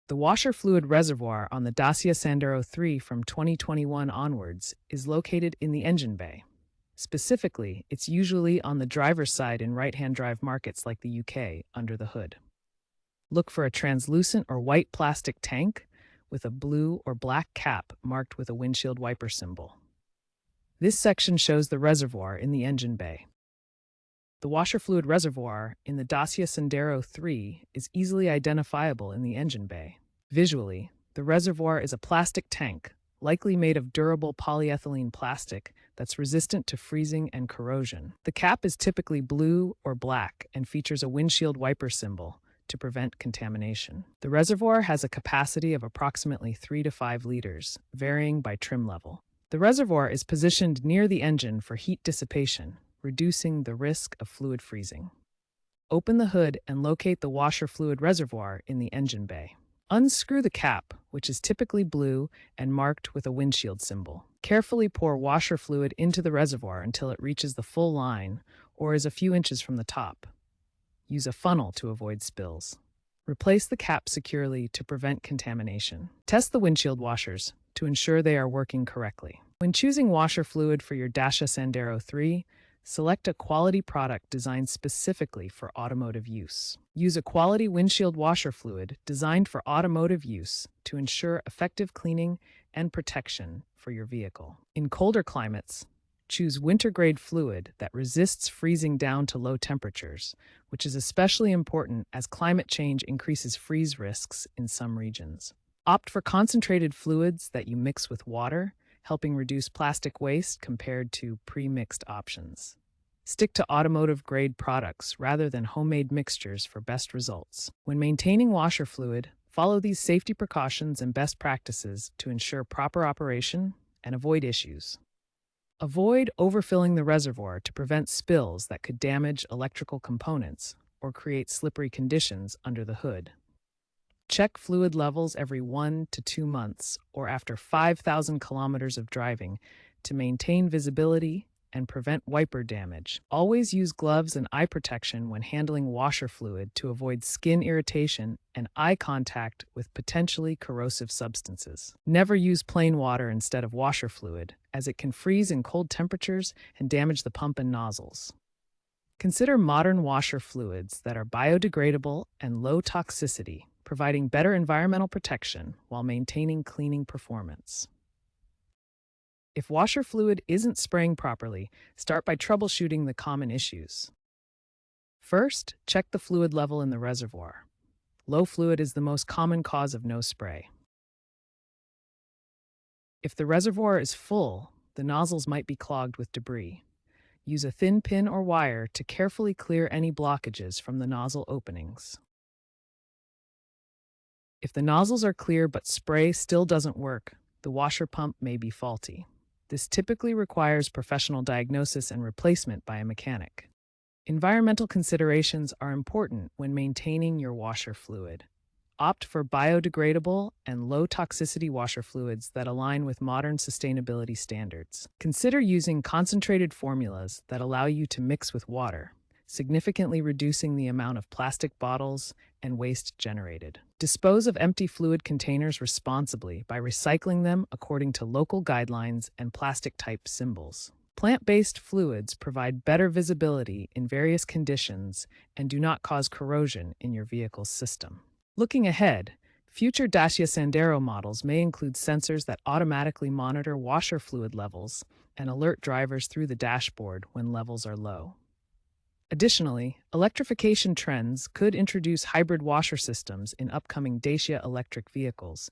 The washer fluid reservoir on the Dacia Sandero III from 2021 onwards is located in the engine bay. Specifically, it's usually on the driver's side in right-hand drive markets like the UK, under the hood. Look for a translucent or white plastic tank with a blue or black cap marked with a windshield wiper symbol. This section shows the reservoir in the engine bay. The washer fluid reservoir in the Dacia Sandero III is easily identifiable in the engine bay. Visually, the reservoir is a plastic tank, likely made of durable polyethylene plastic that's resistant to freezing and corrosion. The cap is typically blue or black and features a windshield wiper symbol to prevent contamination. The reservoir has a capacity of approximately 3 to 5 liters, varying by trim level. The reservoir is positioned near the engine for heat dissipation, reducing the risk of fluid freezing. Open the hood and locate the washer fluid reservoir in the engine bay. Unscrew the cap, which is typically blue and marked with a windshield symbol. Carefully pour washer fluid into the reservoir until it reaches the full line or is a few inches from the top. Use a funnel to avoid spills. Replace the cap securely to prevent contamination. Test the windshield washers to ensure they are working correctly. When choosing washer fluid for your Dacia Sandero III, select a quality product designed specifically for automotive use. Use a quality windshield washer fluid designed for automotive use to ensure effective cleaning and protection for your vehicle. In colder climates, choose winter-grade fluid that resists freezing down to low temperatures, which is especially important as climate change increases freeze risks in some regions. Opt for concentrated fluids that you mix with water, helping reduce plastic waste compared to pre-mixed options. Stick to automotive-grade products rather than homemade mixtures for best results. When maintaining washer fluid, follow these safety precautions and best practices to ensure proper operation and avoid issues. Avoid overfilling the reservoir to prevent spills that could damage electrical components or create slippery conditions under the hood. Check fluid levels every 1 to 2 months or after 5,000 kilometers of driving to maintain visibility and prevent wiper damage. Always use gloves and eye protection when handling washer fluid to avoid skin irritation and eye contact with potentially corrosive substances. Never use plain water instead of washer fluid, as it can freeze in cold temperatures and damage the pump and nozzles. Consider modern washer fluids that are biodegradable and low toxicity, providing better environmental protection while maintaining cleaning performance. If washer fluid isn't spraying properly, start by troubleshooting the common issues. First, check the fluid level in the reservoir. Low fluid is the most common cause of no spray. If the reservoir is full, the nozzles might be clogged with debris. Use a thin pin or wire to carefully clear any blockages from the nozzle openings. If the nozzles are clear but spray still doesn't work, the washer pump may be faulty. This typically requires professional diagnosis and replacement by a mechanic. Environmental considerations are important when maintaining your washer fluid. Opt for biodegradable and low-toxicity washer fluids that align with modern sustainability standards. Consider using concentrated formulas that allow you to mix with water, significantly reducing the amount of plastic bottles and waste generated. Dispose of empty fluid containers responsibly by recycling them according to local guidelines and plastic-type symbols. Plant-based fluids provide better visibility in various conditions and do not cause corrosion in your vehicle's system. Looking ahead, future Dacia Sandero models may include sensors that automatically monitor washer fluid levels and alert drivers through the dashboard when levels are low. Additionally, electrification trends could introduce hybrid washer systems in upcoming Dacia electric vehicles,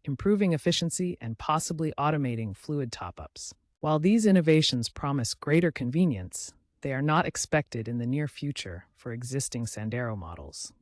improving efficiency and possibly automating fluid top-ups. While these innovations promise greater convenience, they are not expected in the near future for existing Sandero models.